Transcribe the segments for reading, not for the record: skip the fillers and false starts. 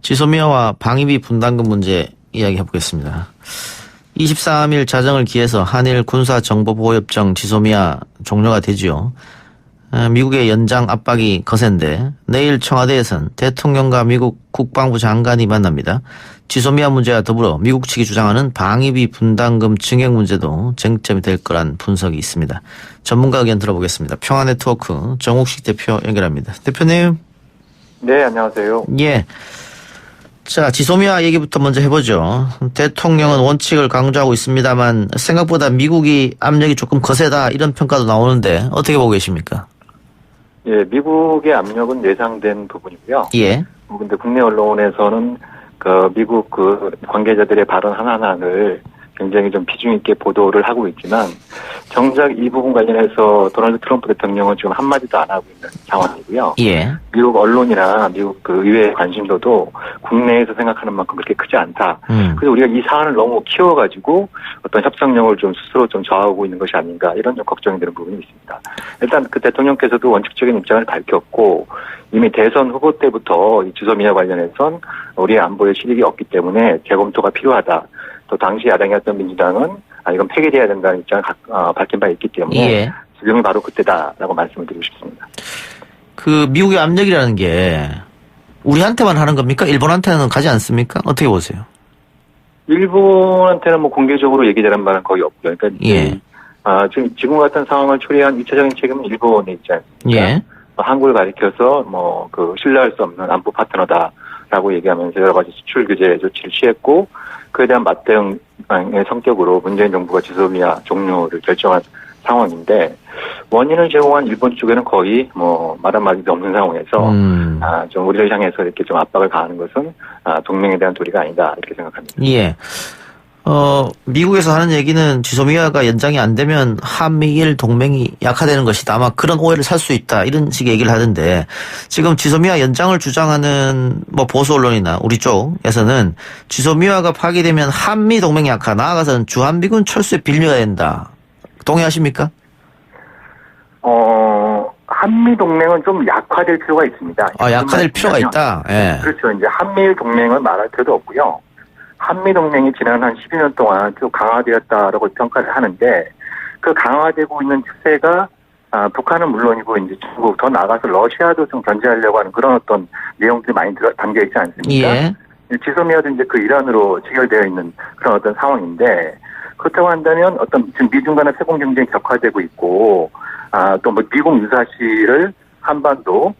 지소미아와 방위비 분담금 문제 이야기해 보겠습니다. 23일 자정을 기해서 한일 군사정보보호협정 지소미아 종료가 되지요. 미국의 연장 압박이 거센데 내일 청와대에선 대통령과 미국 국방부 장관이 만납니다. 지소미아 문제와 더불어 미국 측이 주장하는 방위비 분담금 증액 문제도 쟁점이 될 거란 분석이 있습니다. 전문가 의견 들어보겠습니다. 평화네트워크 정옥식 대표 연결합니다. 대표님. 네, 안녕하세요. 예. 자, 지소미아 얘기부터 먼저 해보죠. 대통령은 원칙을 강조하고 있습니다만 생각보다 미국이 압력이 조금 거세다 이런 평가도 나오는데 어떻게 보고 계십니까? 예, 미국의 압력은 예상된 부분이고요. 예. 근데 국내 언론에서는 미국 관계자들의 발언 하나하나를 굉장히 좀 비중 있게 보도를 하고 있지만 정작 이 부분 관련해서 도널드 트럼프 대통령은 지금 한마디도 안 하고 있는 상황이고요. 예. 미국 언론이나 미국 의회의 관심도도 국내에서 생각하는 만큼 그렇게 크지 않다. 그래서 우리가 이 사안을 너무 키워가지고 어떤 협상력을 좀 스스로 좀 저하하고 있는 것이 아닌가 이런 좀 걱정이 되는 부분이 있습니다. 일단 대통령께서도 원칙적인 입장을 밝혔고 이미 대선 후보 때부터 이 지소미아 관련해선 우리의 안보에 실익이 없기 때문에 재검토가 필요하다. 또 당시 야당이었던 민주당은 이건 폐기돼야 된다는 입장을 밝힌 바 있기 때문에 예. 지금이 바로 그때다라고 말씀을 드리고 싶습니다. 미국의 압력이라는 게 우리한테만 하는 겁니까? 일본한테는 가지 않습니까? 어떻게 보세요? 일본한테는 공개적으로 얘기되는 바는 거의 없고요. 그러니까 예. 지금 같은 상황을 초래한 2차적인 책임은 일본에 있지 않습니까? 예. 한국을 가리켜서 신뢰할 수 없는 안보 파트너다라고 얘기하면서 여러 가지 수출 규제 조치를 취했고 그에 대한 맞대응의 성격으로 문재인 정부가 지소미아 종료를 결정한 상황인데 원인을 제공한 일본 쪽에는 거의 말 한마디도 없는 상황에서 좀 우리를 향해서 이렇게 좀 압박을 가하는 것은 동맹에 대한 도리가 아니다 이렇게 생각합니다. 예. 미국에서 하는 얘기는 지소미아가 연장이 안 되면 한미일 동맹이 약화되는 것이다. 아마 그런 오해를 살 수 있다. 이런 식의 얘기를 하던데 지금 지소미아 연장을 주장하는 보수 언론이나 우리 쪽에서는 지소미아가 파기되면 한미 동맹 약화, 나아가서는 주한미군 철수에 빌미가 된다. 동의하십니까? 한미 동맹은 좀 약화될 필요가 있습니다. 약화될 필요가 있다. 예. 그렇죠. 이제 한미일 동맹은 말할 필요도 없고요. 한미 동맹이 지난 한 12년 동안 쭉 강화되었다라고 평가를 하는데 그 강화되고 있는 추세가 북한은 물론이고 이제 중국 더 나아가서 러시아도 좀 견제하려고 하는 그런 어떤 내용들이 많이 담겨 있지 않습니까? 예. 지소미아도 이제 그 일환으로 직결되어 있는 그런 어떤 상황인데 그렇다고 한다면 지금 미중 간의 세공 경쟁이 격화되고 있고 또 미국 유사시를 한반도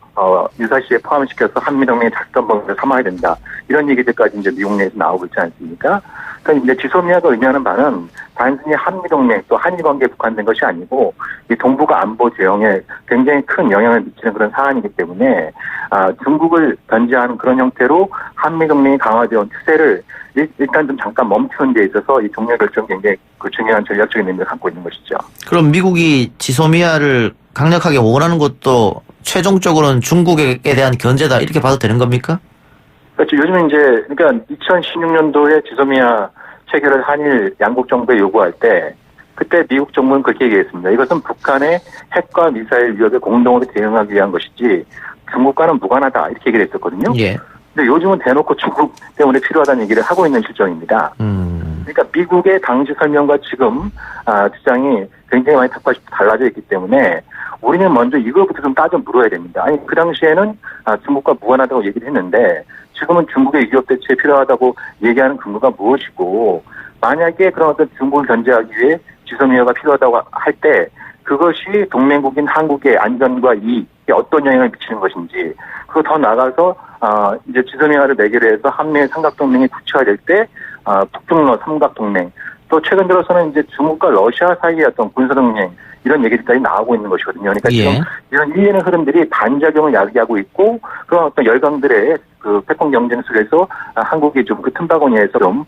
유사시에 포함시켜서 한미동맹의 작전범위를 삼아야 된다. 이런 얘기들까지 이제 미국 내에서 나오고 있지 않습니까? 그러니까 이제 지소미아가 의미하는 바는 단순히 한미동맹 또 한일관계에 국한된 것이 아니고 이 동북아 안보 제형에 굉장히 큰 영향을 미치는 그런 사안이기 때문에 중국을 견제하는 그런 형태로 한미동맹이 강화되어 추세를 일단 좀 잠깐 멈추는 데 있어서 이 종료 결정이 굉장히 중요한 전략적인 의미를 갖고 있는 것이죠. 그럼 미국이 지소미아를 강력하게 원하는 것도 최종적으로는 중국에 대한 견제다 이렇게 봐도 되는 겁니까? 그렇죠. 요즘은 그러니까 2016년도에 지소미아 체결을 한일 양국 정부에 요구할 때 그때 미국 정부는 그렇게 얘기했습니다. 이것은 북한의 핵과 미사일 위협에 공동으로 대응하기 위한 것이지 중국과는 무관하다 이렇게 얘기를 했었거든요. 예. 근데 요즘은 대놓고 중국 때문에 필요하다는 얘기를 하고 있는 실정입니다. 그러니까 미국의 당시 설명과 지금 주장이 굉장히 많이 달라져 있기 때문에 우리는 먼저 이거부터 좀 따져 물어야 됩니다. 아니 그 당시에는 중국과 무관하다고 얘기를 했는데 지금은 중국의 위협 대처에 필요하다고 얘기하는 근거가 무엇이고 만약에 그런 어떤 중국을 견제하기 위해 지소미아가 필요하다고 할 때 그것이 동맹국인 한국의 안전과 이익에 어떤 영향을 미치는 것인지 그거 더 나아가서 이제 지소미아를 매개로 해서 한미일 삼각동맹이 구체화될 때 북중러 삼각동맹 또 최근 들어서는 이제 중국과 러시아 사이의 어떤 군사동맹 이런 얘기들까지 나오고 있는 것이거든요. 그러니까 지금 이런 일련의 흐름들이 반작용을 야기하고 있고 그런 어떤 열강들의 그 패권 경쟁 속에서 한국이 좀 그 틈바구니에서 좀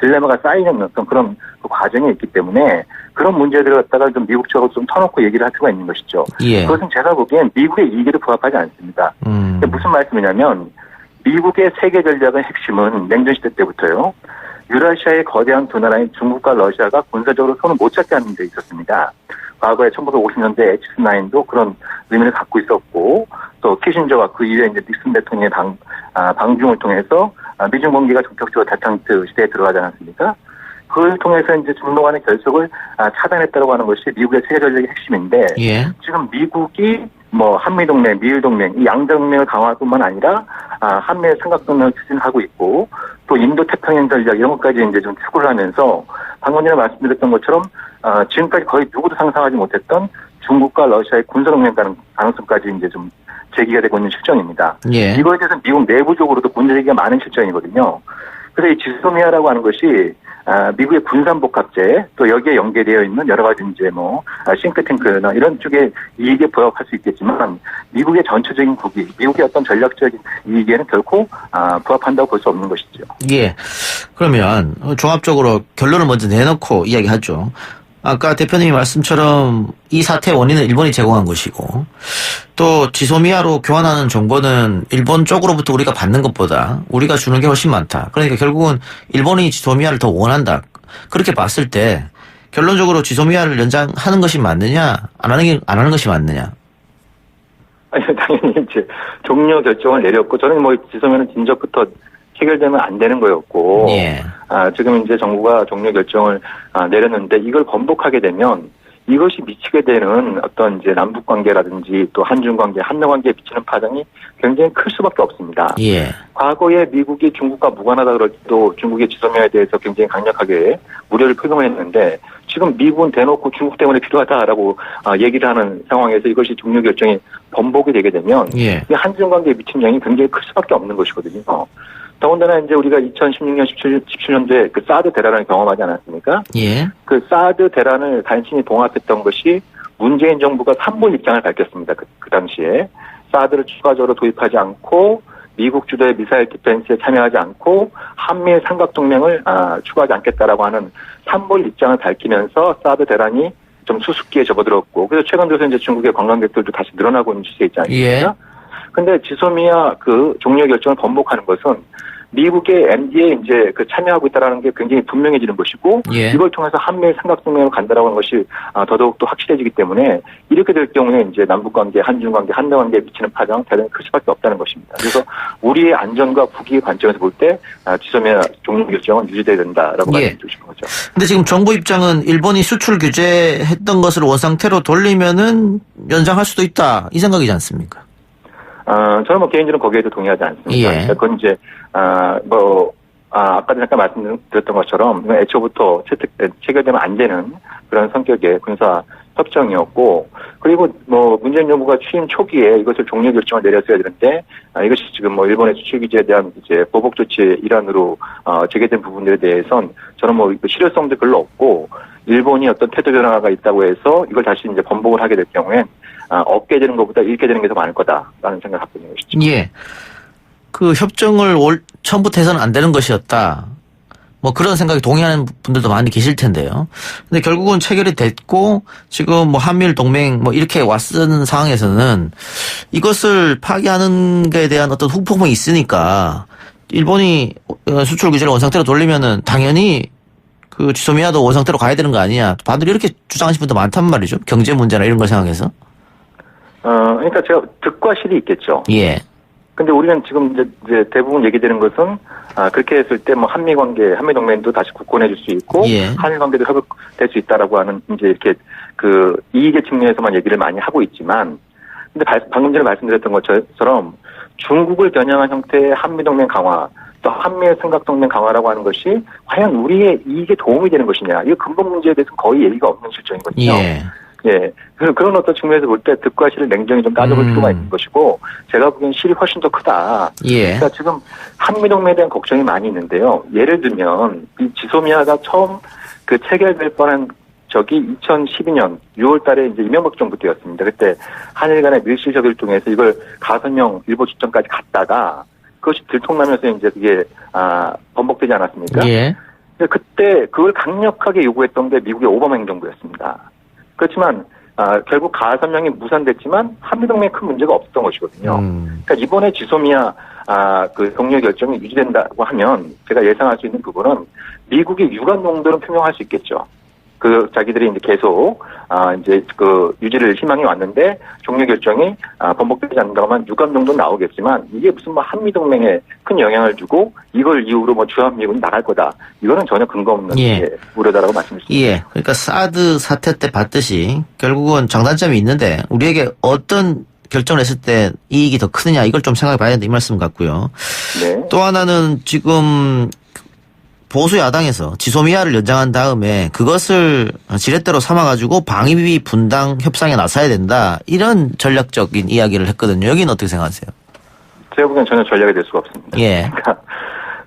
딜레마가 쌓이는 어떤 그런 그 과정이 있기 때문에 그런 문제들을 갖다가 좀 미국 쪽으로 좀 터놓고 얘기를 할 필요가 있는 것이죠. 예. 그것은 제가 보기엔 미국의 이익에도 부합하지 않습니다. 무슨 말씀이냐면 미국의 세계 전략의 핵심은 냉전시대 때부터요. 유라시아의 거대한 두 나라인 중국과 러시아가 군사적으로 손을 못 잡게 하는 데 있었습니다. 과거에 1950년대 H9도 그런 의미를 갖고 있었고 또 키신저와 그 이후에 이제 닉슨 대통령의 방중을 통해서 미중 관계가 본격적으로 대탕트 시대에 들어가지 않았습니까? 그걸 통해서 이제 중로 간의 결속을 차단했다고 하는 것이 미국의 세계 전략의 핵심인데 예. 지금 미국이 뭐 한미동맹, 미일동맹 이 양정맥을 강화뿐만 아니라 한미의 삼각동맹을 추진하고 있고 또 인도 태평양 전략 이런 것까지 이제 좀 추구를 하면서 방금 전에 말씀드렸던 것처럼 지금까지 거의 누구도 상상하지 못했던 중국과 러시아의 군사동맹 가능성까지 이제 좀 제기가 되고 있는 실정입니다. 예. 이거에 대해서 미국 내부적으로도 문제제기가 많은 실정이거든요. 그래서 이 지소미아라고 하는 것이 미국의 군산복합제 또 여기에 연계되어 있는 여러 가지 이제 뭐 싱크탱크나 이런 쪽에 이익에 부합할 수 있겠지만 미국의 전체적인 국익, 미국의 어떤 전략적인 이익에는 결코 부합한다고 볼 수 없는 것이죠. 예. 그러면 종합적으로 결론을 먼저 내놓고 이야기하죠. 아까 대표님이 말씀처럼 이 사태의 원인은 일본이 제공한 것이고 또 지소미아로 교환하는 정보는 일본 쪽으로부터 우리가 받는 것보다 우리가 주는 게 훨씬 많다. 그러니까 결국은 일본이 지소미아를 더 원한다. 그렇게 봤을 때 결론적으로 지소미아를 연장하는 것이 맞느냐 안 하는 것이 맞느냐. 아니 당연히 이제 종료 결정을 내렸고 저는 뭐 지소미아는 진작부터 해결되면 안 되는 거였고, 예. 지금 이제 정부가 종료 결정을 내렸는데 이걸 번복하게 되면 이것이 미치게 되는 어떤 이제 남북 관계라든지 또 한중 관계, 한러 관계에 미치는 파장이 굉장히 클 수밖에 없습니다. 예. 과거에 미국이 중국과 무관하다 그럴 때도 중국의 지소미아에 대해서 굉장히 강력하게 우려를 표명했는데 지금 미국은 대놓고 중국 때문에 필요하다라고 얘기를 하는 상황에서 이것이 종료 결정이 번복이 되게 되면 예. 이 한중 관계에 미친 영향이 굉장히 클 수밖에 없는 것이거든요. 더군다나 이제 우리가 2016년, 17년도에 그 사드 대란을 경험하지 않았습니까? 예. 그 사드 대란을 간신히 봉합했던 것이 문재인 정부가 3본 입장을 밝혔습니다. 그 당시에. 사드를 추가적으로 도입하지 않고 미국 주도의 미사일 디펜스에 참여하지 않고 한미의 삼각동맹을 추가하지 않겠다라고 하는 3본 입장을 밝히면서 사드 대란이 좀 수습기에 접어들었고 그래서 최근 들어서 이제 중국의 관광객들도 다시 늘어나고 있는 추세에 있지 않습니까? 예. 근데 지소미아 그 종료 결정을 번복하는 것은 미국의 MD에 이제 그 참여하고 있다라는 게 굉장히 분명해지는 것이고 예. 이걸 통해서 한미의 삼각동맹으로 간다라고 하는 것이 더더욱 또 확실해지기 때문에 이렇게 될 경우에 이제 남북 관계, 한중 관계, 한러 관계에 미치는 파장 대단히 클 수밖에 없다는 것입니다. 그래서 우리의 안전과 국익의 관점에서 볼 때 지소미아 종료 결정은 유지돼야 된다라고 말씀드리고 싶은 거죠. 근데 지금 정부 입장은 일본이 수출 규제했던 것을 원상태로 돌리면은 연장할 수도 있다 이 생각이지 않습니까? 저는 뭐 개인적으로 거기에도 동의하지 않습니다. 예. 그건 이제, 아까도 잠깐 말씀드렸던 것처럼 애초부터 체결되면 안 되는 그런 성격의 군사 협정이었고, 그리고 뭐 문재인 정부가 취임 초기에 이것을 종료 결정을 내렸어야 되는데, 이것이 지금 뭐 일본의 수출 규제에 대한 이제 보복 조치의 일환으로, 제기된 부분들에 대해선 저는 뭐 실효성도 별로 없고, 일본이 어떤 태도 변화가 있다고 해서 이걸 다시 이제 번복을 하게 될 경우엔 얻게 되는 것보다 잃게 되는 게 더 많을 거다라는 생각을 갖고 있는 것이죠. 예. 그 협정을 처음부터 해서는 안 되는 것이었다. 뭐 그런 생각에 동의하는 분들도 많이 계실 텐데요. 근데 결국은 체결이 됐고 지금 뭐 한미일 동맹 뭐 이렇게 왔는 상황에서는 이것을 파기하는 것에 대한 어떤 후폭풍이 있으니까 일본이 수출 규제를 원상태로 돌리면은 당연히 그 지소미아도 원상태로 가야 되는 거 아니냐. 반대로 이렇게 주장하시는 분도 많단 말이죠. 경제 문제나 이런 걸 생각해서. 그러니까 제가 득과 실이 있겠죠. 예. 근데 우리는 지금 이제 대부분 얘기되는 것은 그렇게 했을 때 뭐 한미 관계, 한미 동맹도 다시 굳건해질 수 있고 예. 한일 관계도 회복될 수 있다라고 하는 이제 이렇게 그 이익의 측면에서만 얘기를 많이 하고 있지만, 근데 방금 전에 말씀드렸던 것처럼 중국을 겨냥한 형태의 한미 동맹 강화, 또 한미의 삼각동맹 강화라고 하는 것이 과연 우리의 이익에 도움이 되는 것이냐, 이 근본 문제에 대해서는 거의 얘기가 없는 실정이거든요. 예. 예. 그런 어떤 측면에서 볼 때 득과 실을 냉정히 좀 따져볼 필요가 있는 것이고, 제가 보기엔 실이 훨씬 더 크다. 예. 그러니까 지금 한미동맹에 대한 걱정이 많이 있는데요. 예를 들면, 이 지소미아가 처음 그 체결될 뻔한 적이 2012년 6월 달에 이제 이명박 정부 때였습니다. 그때 한일 간의 밀실협의를 통해서 이걸 가선형 일보 출전까지 갔다가 그것이 들통나면서 이제 그게, 번복되지 않았습니까? 예. 그때 그걸 강력하게 요구했던 게 미국의 오바마 행정부였습니다. 그렇지만 결국 가선명이 무산됐지만 한미동맹에 큰 문제가 없었던 것이거든요. 그러니까 이번에 지소미아 그 종료 결정이 유지된다고 하면 제가 예상할 수 있는 부분은 미국의 유관 농도는 표명할 수 있겠죠. 자기들이 이제 계속 이제 유지를 희망해 왔는데 종료 결정이 번복되지 않는다면 유감 정도 나오겠지만 이게 무슨 뭐 한미 동맹에 큰 영향을 주고 이걸 이후로 뭐 주한미군이 나갈 거다. 이거는 전혀 근거 없는 우려다라고 말씀드립니다. 예. 그러니까 사드 사태 때 봤듯이 결국은 장단점이 있는데 우리에게 어떤 결정을 했을 때 이익이 더 크느냐 이걸 좀 생각해 봐야 된다 이 말씀 같고요. 네. 또 하나는 지금 보수 야당에서 지소미아를 연장한 다음에 그것을 지렛대로 삼아가지고 방위비 분담 협상에 나서야 된다. 이런 전략적인 이야기를 했거든요. 여기는 어떻게 생각하세요? 제가 보기엔 전혀 전략이 될 수가 없습니다. 예. 그러니까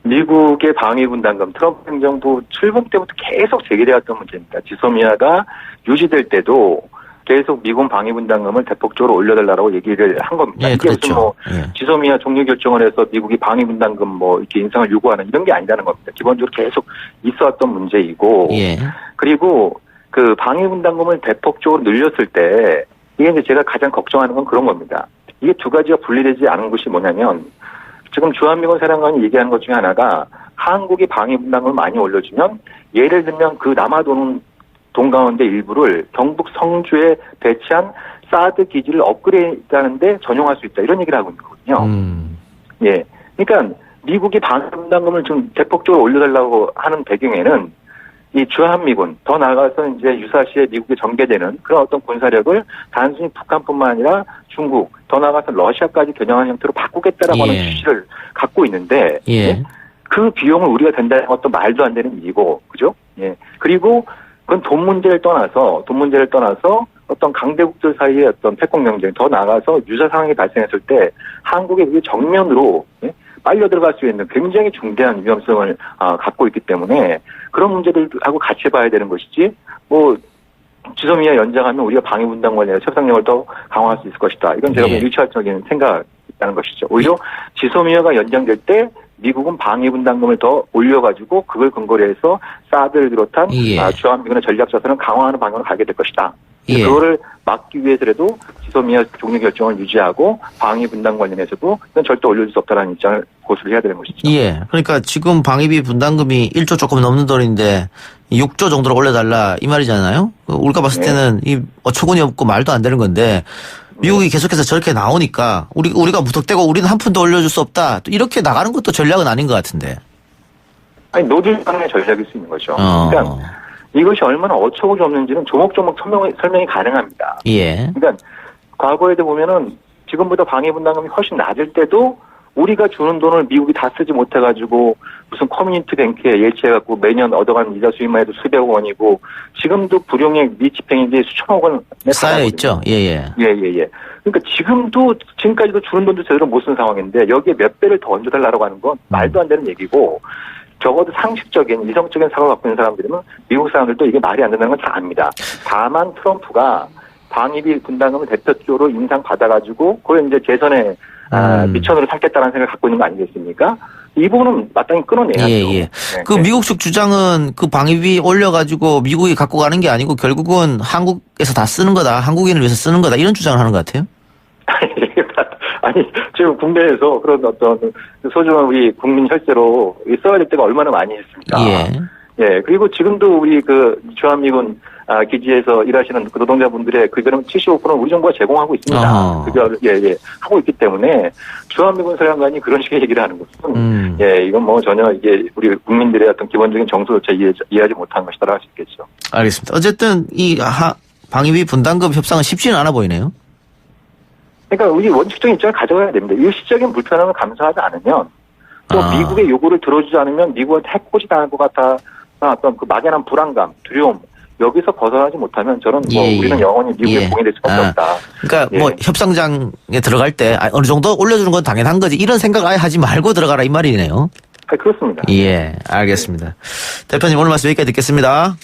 미국의 방위 분담금 트럼프 행정부 출범 때부터 계속 제기되었던 문제입니다. 지소미아가 유지될 때도 계속 미군 방위 분담금을 대폭적으로 올려달라고 얘기를 한 겁니다. 예, 이게 그렇죠. 무슨 뭐 예. 지소미아 종료 결정을 해서 미국이 방위 분담금 뭐 이렇게 인상을 요구하는 이런 게 아니라는 겁니다. 기본적으로 계속 있어왔던 문제이고, 예. 그리고 그 방위 분담금을 대폭적으로 늘렸을 때 이게 이제 제가 가장 걱정하는 건 그런 겁니다. 이게 두 가지가 분리되지 않은 것이 뭐냐면 지금 주한미군 사령관이 얘기하는 것 중에 하나가 한국이 방위 분담금을 많이 올려주면 예를 들면 그 남아도는 돈 가운데 일부를 경북 성주에 배치한 사드 기지를 업그레이드하는데 전용할 수 있다 이런 얘기를 하고 있는 거거든요. 예, 그러니까 미국이 방위 분담금을 좀 대폭적으로 올려달라고 하는 배경에는 이 주한미군 더 나아가서 이제 유사시에 미국에 전개되는 그런 어떤 군사력을 단순히 북한뿐만 아니라 중국 더 나아가서 러시아까지 겨냥한 형태로 바꾸겠다라고 하는 취지를 갖고 있는데 그 비용을 우리가 댄다는 것도 말도 안 되는 일이고, 그죠? 예, 그리고 그건 돈 문제를 떠나서 어떤 강대국들 사이의 어떤 패권 경쟁 더 나아가서 유사 상황이 발생했을 때 한국에 그게 정면으로 빨려 들어갈 수 있는 굉장히 중대한 위험성을 갖고 있기 때문에 그런 문제들하고 같이 봐야 되는 것이지 뭐 지소미아 연장하면 우리가 방위 분담 관련해서 협상력을 더 강화할 수 있을 것이다. 이건 제가 일차적인 생각이라는 것이죠. 오히려 지소미아가 연장될 때 미국은 방위 분담금을 더 올려가지고 그걸 근거로 해서 사드를 비롯한 주한미군의 전략 자산을 강화하는 방향으로 가게 될 것이다. 그거를 막기 위해서라도 지소미아 종료 결정을 유지하고 방위 분담 관련해서도 이건 절대 올려줄 수 없다는 입장을 고수를 해야 되는 것이죠. 예. 그러니까 지금 방위비 분담금이 1조 조금 넘는 돈인데 6조 정도로 올려달라 이 말이잖아요. 우리가 봤을 때는 이 어처구니 없고 말도 안 되는 건데 미국이 계속해서 저렇게 나오니까 우리가 무턱대고 우리는 한 푼도 올려줄 수 없다. 또 이렇게 나가는 것도 전략은 아닌 것 같은데. 아니 노딜방의 전략일 수 있는 거죠. 그러니까 이것이 얼마나 어처구니 없는지는 조목조목 설명이 가능합니다. 예. 그러니까 과거에도 보면은 지금보다 방위 분담금이 훨씬 낮을 때도 우리가 주는 돈을 미국이 다 쓰지 못해가지고 무슨 커뮤니티 뱅크에 예치해갖고 매년 얻어가는 이자 수입만 해도 수백억 원이고 지금도 불용의 미집행인데 수천억 원 쌓여 있죠. 예예. 예예예. 그러니까 지금까지도 주는 돈도 제대로 못 쓴 상황인데 여기에 몇 배를 더 얹어달라고 하는 건 말도 안 되는 얘기고 적어도 상식적인 이성적인 사고를 갖고 있는 사람들이면 미국 사람들도 이게 말이 안 된다는 건 다 압니다. 다만 트럼프가 방위비 분담금을 대표적으로 인상받아가지고 그걸 이제 재선에 미천으로 삼겠다는 생각을 갖고 있는 거 아니겠습니까? 이 부분은 마땅히 끊어내야죠. 예. 그 미국 측 주장은 그 방위비 올려가지고 미국이 갖고 가는 게 아니고 결국은 한국에서 다 쓰는 거다. 한국인을 위해서 쓰는 거다. 이런 주장을 하는 것 같아요. 아니 지금 국내에서 그런 어떤 소중한 우리 국민 혈세로 써야 될 때가 얼마나 많이 있습니다. 예. 그리고 지금도 우리 그 주한미군 기지에서 일하시는 그 노동자분들의 급여는 75%는 우리 정부가 제공하고 있습니다. 급여를 하고 있기 때문에 주한미군 사령관이 그런 식의 얘기를 하는 것은 이건 뭐 전혀 이게 우리 국민들의 어떤 기본적인 정서조차 이해하지 못한 것이다라고 할 수 있겠죠. 알겠습니다. 어쨌든 이 방위비 분담금 협상은 쉽지는 않아 보이네요. 그러니까 우리 원칙적인 입장을 가져가야 됩니다. 일시적인 불편함을 감수하지 않으면 또 미국의 요구를 들어주지 않으면 미국한테 해코지 당할 것 같아 어떤 그 막연한 불안감, 두려움 여기서 벗어나지 못하면 저는 우리는 영원히 미국의 공이 될 수밖에 없다. 그러니까 뭐 협상장에 들어갈 때 어느 정도 올려주는 건 당연한 거지 이런 생각 아예 하지 말고 들어가라 이 말이네요. 그렇습니다. 예, 알겠습니다. 대표님 오늘 말씀 여기까지 듣겠습니다.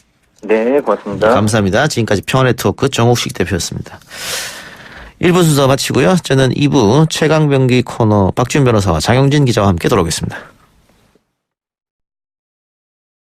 네, 고맙습니다. 감사합니다. 지금까지 평화네트워크 정옥식 대표였습니다. 1부 순서 마치고요. 저는 2부 최강병기 코너 박지훈 변호사와 장영진 기자와 함께 돌아오겠습니다.